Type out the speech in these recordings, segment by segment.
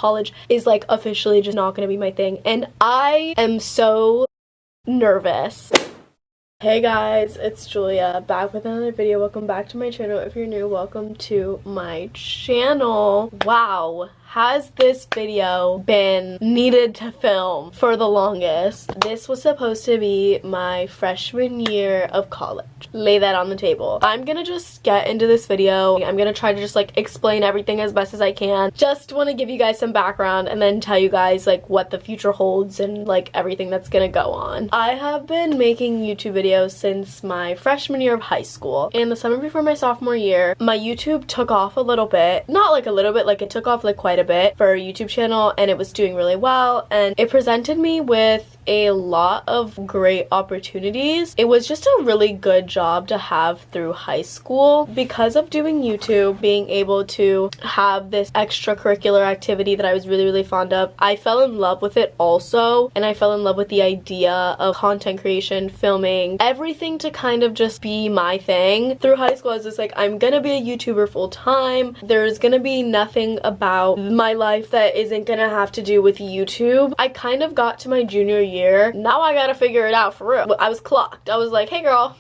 college is like officially just not gonna be my thing, and I am so nervous. Hey guys, it's Julia, back with another video. Welcome back to my channel. If you're new, welcome to my channel. Wow, has this video been needed to film for the longest? This was supposed to be my freshman year of college. Lay that on the table. I'm gonna just get into this video. I'm gonna try to just like explain everything as best as I can. Just want to give you guys some background and then tell you guys like what the future holds and like everything that's gonna go on. I have been making YouTube videos since my freshman year of high school. In the summer before my sophomore year, my YouTube took off a little bit. Not like a little bit, like it took off like quite a bit for a YouTube channel, and it was doing really well, and it presented me with a lot of great opportunities. It was just a really good job to have through high school. Because of doing YouTube, being able to have this extracurricular activity that I was really fond of, I fell in love with it also, and I fell in love with the idea of content creation, filming, everything to kind of just be my thing. Through high school I was just like, I'm gonna be a YouTuber full time. There's gonna be nothing about my life that isn't gonna have to do with YouTube. I kind of got to my junior year. Now I gotta figure it out for real. I was clocked. I was like, hey girl,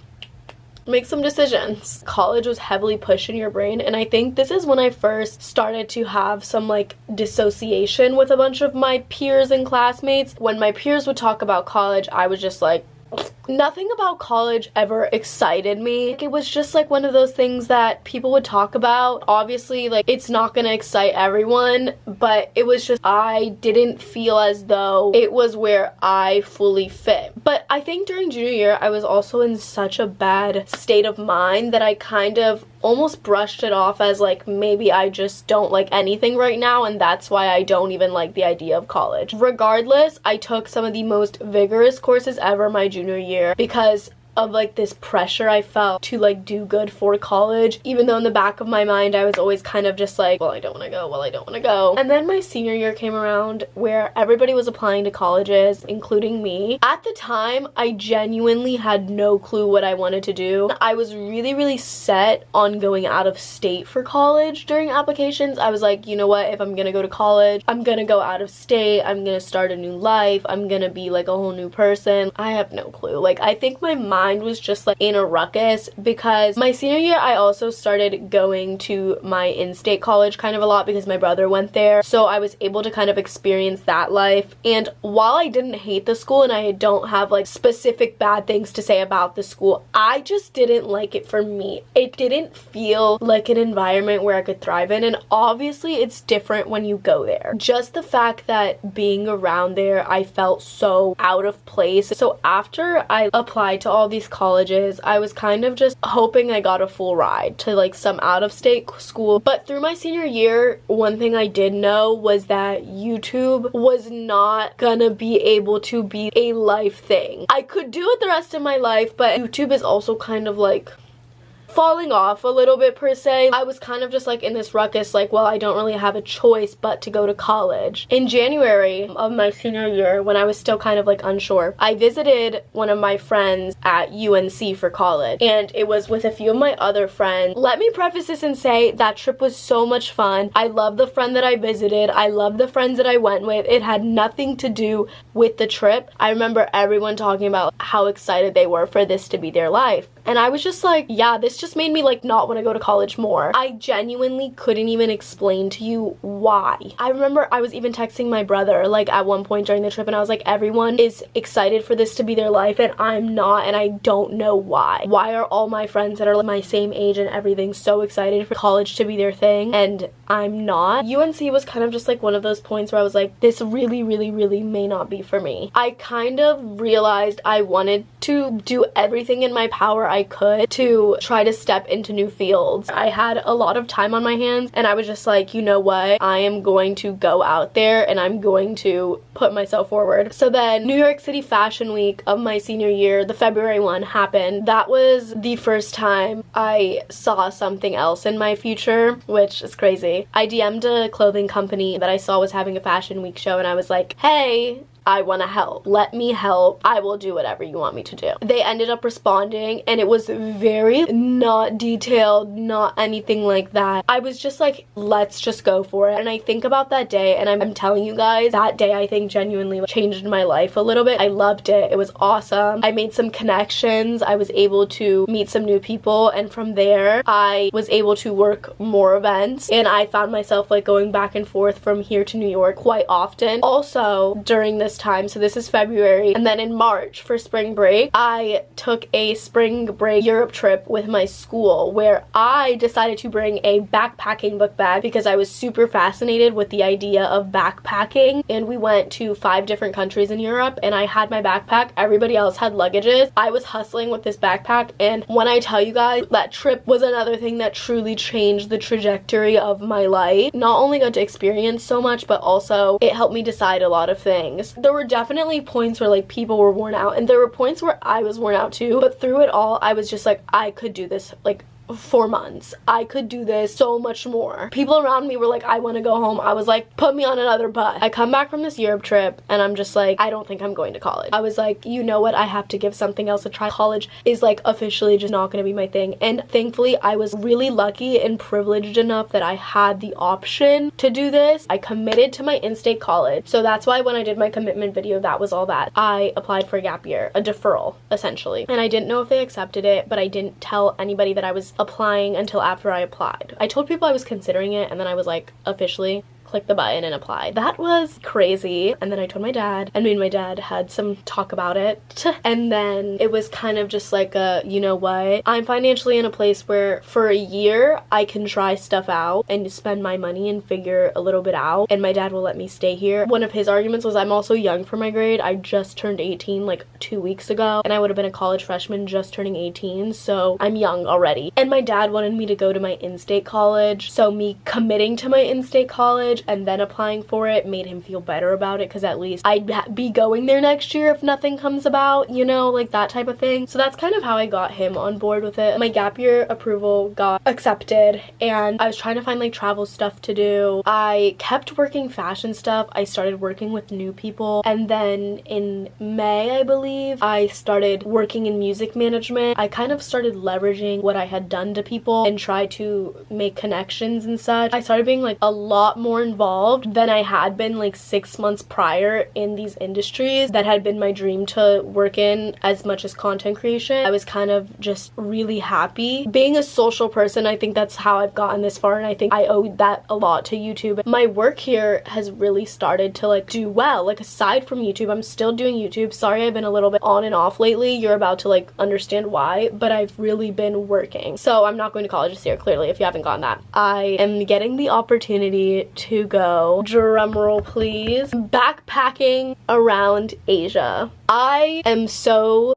make some decisions. College was heavily pushed in your brain, and I think this is when I first started to have some like dissociation with a bunch of my peers and classmates. When my peers would talk about college, I was just like, nothing about college ever excited me. It was just like one of those things that people would talk about. Obviously, like, it's not gonna excite everyone, but it was just, I didn't feel as though it was where I fully fit. But I think during junior year, I was also in such a bad state of mind that I kind of almost brushed it off as like, maybe I just don't like anything right now, and that's why I don't even like the idea of college. Regardless, I took some of the most vigorous courses ever my junior year because of like this pressure I felt to like do good for college, even though in the back of my mind I was always kind of just like, well, I don't want to go, well, I don't want to go. And then my senior year came around where everybody was applying to colleges, including me. At the time, I genuinely had no clue what I wanted to do. I was really set on going out of state for college. During applications, I was like, you know what, if I'm gonna go to college, I'm gonna go out of state, I'm gonna start a new life, I'm gonna be like a whole new person. I have no clue. Like, I think my mind was just like in a ruckus because my senior year I also started going to my in-state college kind of a lot because my brother went there, so I was able to kind of experience that life. And while I didn't hate the school and I don't have like specific bad things to say about the school, I just didn't like it for me. It didn't feel like an environment where I could thrive in, and obviously it's different when you go there. Just the fact that being around there, I felt so out of place. So after I applied to all these colleges, I was kind of just hoping I got a full ride to like some out-of-state school. But through my senior year, one thing I did know was that YouTube was not gonna be able to be a life thing. I could do it the rest of my life, but YouTube is also kind of like falling off a little bit per se. I was kind of just like in this ruckus, like, well, I don't really have a choice but to go to college. In January of my senior year, when I was still kind of like unsure, I visited one of my friends at UNC for college, and it was with a few of my other friends. Let me preface this and say that trip was so much fun. I love the friend that I visited. I love the friends that I went with. It had nothing to do with the trip. I remember everyone talking about how excited they were for this to be their life. And I was just like, yeah, this just made me like not want to go to college more. I genuinely couldn't even explain to you why. I remember I was even texting my brother like at one point during the trip, and I was like, everyone is excited for this to be their life and I'm not, and I don't know why. Why are all my friends that are like my same age and everything so excited for college to be their thing and I'm not? UNC was kind of just like one of those points where I was like, this really may not be for me. I kind of realized I wanted to do everything in my power I could to try to step into new fields. I had a lot of time on my hands, and I was just like, you know what, I am going to go out there and I'm going to put myself forward. So then New York City Fashion Week of my senior year, the February one, happened. That was the first time I saw something else in my future, which is crazy. I DM'd a clothing company that I saw was having a fashion week show, and I was like, hey, I want to help. Let me help. I will do whatever you want me to do. They ended up responding, and it was very not detailed, not anything like that. I was just like, let's just go for it. And I think about that day, and I'm telling you guys, that day I think genuinely changed my life a little bit. I loved it. It was awesome. I made some connections. I was able to meet some new people, and from there I was able to work more events, and I found myself like going back and forth from here to New York quite often. Also during this time, so this is February, and then in March for spring break, I took a spring break Europe trip with my school where I decided to bring a backpacking book bag because I was super fascinated with the idea of backpacking, and we went to 5 different countries in Europe, and I had my backpack. Everybody else had luggages. I was hustling with this backpack, and when I tell you guys, that trip was another thing that truly changed the trajectory of my life. Not only got to experience so much, but also it helped me decide a lot of things. There were definitely points where like people were worn out, and there were points where I was worn out too, but through it all I was just like, I could do this like 4 months. I could do this so much more. People around me were like, I want to go home. I was like, put me on another bus. I come back from this Europe trip and I'm just like, I don't think I'm going to college. I was like, you know what, I have to give something else a try. College is like officially just not going to be my thing. And thankfully I was really lucky and privileged enough that I had the option to do this. I committed to my in-state college, so that's why when I did my commitment video, that was all that. I applied for a gap year, a deferral essentially, and I didn't know if they accepted it, but I didn't tell anybody that I was applying until after I applied. I told people I was considering it, and then I was like, officially clicked the button and applied. That was crazy. And then I told my dad, and me and my dad had some talk about it, and then it was kind of just like a, you know what, I'm financially in a place where for a year I can try stuff out and spend my money and figure a little bit out, and my dad will let me stay here. One of his arguments was I'm also young for my grade. I just turned 18 like 2 weeks ago, and I would have been a college freshman just turning 18, so I'm young already. And my dad wanted me to go to my in-state college, so me committing to my in-state college and then applying for it made him feel better about it, because at least I'd be going there next year if nothing comes about, you know, like that type of thing. So that's kind of how I got him on board with it. My gap year approval got accepted, and I was trying to find like travel stuff to do. I kept working fashion stuff. I started working with new people, and then in May, I believe, I started working in music management. I kind of started leveraging what I had done to people and try to make connections and such. I started being like a lot more involved than I had been like 6 months prior in these industries that had been my dream to work in, as much as content creation. I was kind of just really happy. Being a social person, I think that's how I've gotten this far, and I think I owe that a lot to YouTube. My work here has really started to like do well. Like aside from YouTube, I'm still doing YouTube. Sorry, I've been a little bit on and off lately. You're about to like understand why, but I've really been working. So I'm not going to college this year, clearly, if you haven't gotten that. I am getting the opportunity to go, drumroll please, backpacking around Asia. I am so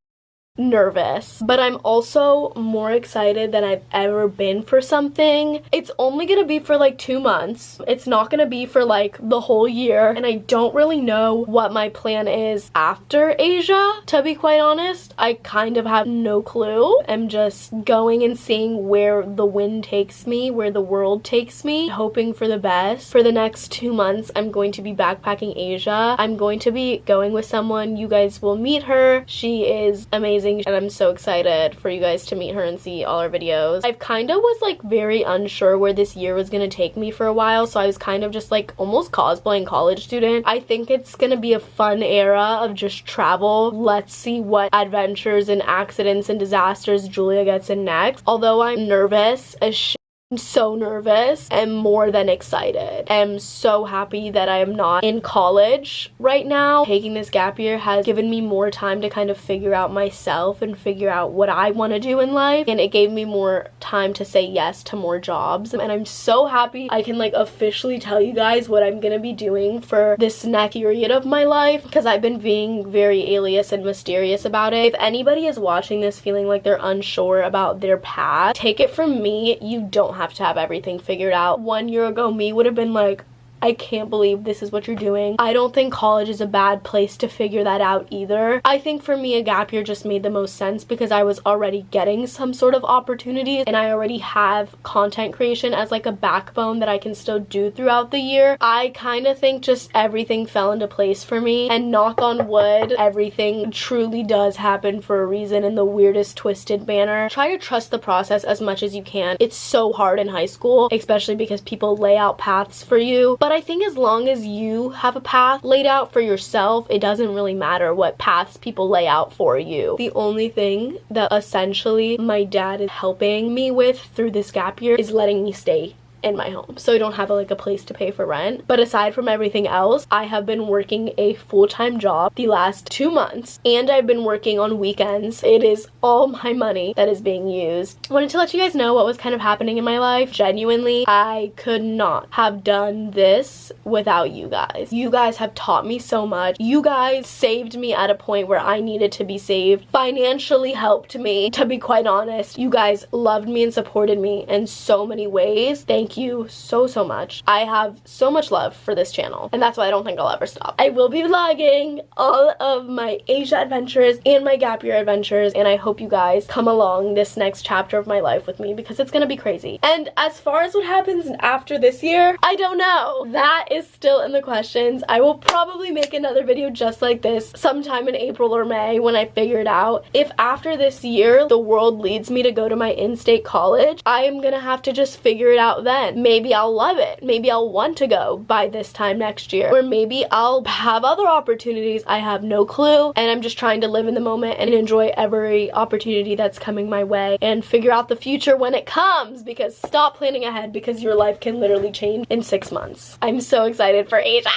nervous, but I'm also more excited than I've ever been for something. It's only gonna be for like 2 months. It's not gonna be for like the whole year, and I don't really know what my plan is after Asia, to be quite honest. I kind of have no clue. I'm just going and seeing where the wind takes me, where the world takes me, hoping for the best. For the next 2 months, I'm going to be backpacking Asia. I'm going to be going with someone. You guys will meet her. She is amazing, and I'm so excited for you guys to meet her and see all our videos. I kind of was like very unsure where this year was gonna take me for a while, so I was kind of just like almost cosplaying college student. I think it's gonna be a fun era of just travel. Let's see what adventures and accidents and disasters Julia gets in next. Although I'm nervous as shit, I'm so nervous and more than excited. I'm so happy that I am not in college right now. Taking this gap year has given me more time to kind of figure out myself and figure out what I want to do in life, and it gave me more time to say yes to more jobs. And I'm so happy I can like officially tell you guys what I'm gonna be doing for this next period of my life, because I've been being very alias and mysterious about it. If anybody is watching this feeling like they're unsure about their path, take it from me, you don't have to have everything figured out. 1 year ago, me would have been like, I can't believe this is what you're doing. I don't think college is a bad place to figure that out either. I think for me, a gap year just made the most sense because I was already getting some sort of opportunities and I already have content creation as like a backbone that I can still do throughout the year. I kind of think just everything fell into place for me, and knock on wood, everything truly does happen for a reason in the weirdest twisted manner. Try to trust the process as much as you can. It's so hard in high school, especially because people lay out paths for you. But I think as long as you have a path laid out for yourself, it doesn't really matter what paths people lay out for you. The only thing that essentially my dad is helping me with through this gap year is letting me stay in my home, so I don't have like a place to pay for rent. But aside from everything else, I have been working a full-time job the last 2 months, and I've been working on weekends. It is all my money that is being used. I wanted to let you guys know what was kind of happening in my life. Genuinely, I could not have done this without you guys. You guys have taught me so much. You guys saved me at a point where I needed to be saved, financially helped me, to be quite honest. You guys loved me and supported me in so many ways. Thank you so much. I have so much love for this channel, and that's why I don't think I'll ever stop. I will be vlogging all of my Asia adventures and my gap year adventures, and I hope you guys come along this next chapter of my life with me because it's gonna be crazy. And as far as what happens after this year, I don't know. That is still in the questions. I will probably make another video just like this sometime in April or May when I figure it out. If after this year the world leads me to go to my in-state college, I am gonna have to just figure it out then. Maybe I'll love it. Maybe I'll want to go by this time next year. Or maybe I'll have other opportunities. I have no clue, and I'm just trying to live in the moment and enjoy every opportunity that's coming my way and figure out the future when it comes, because stop planning ahead because your life can literally change in 6 months. I'm so excited for Asia!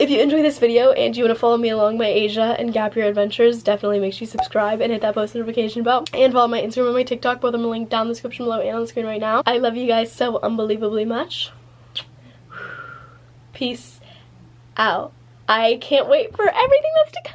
If you enjoyed this video and you want to follow me along my Asia and gap year adventures, definitely make sure you subscribe and hit that post notification bell, and follow my Instagram and my TikTok. Both of them are linked down in the description below and on the screen right now. I love you guys so unbelievably much. Peace out. I can't wait for everything that's to come.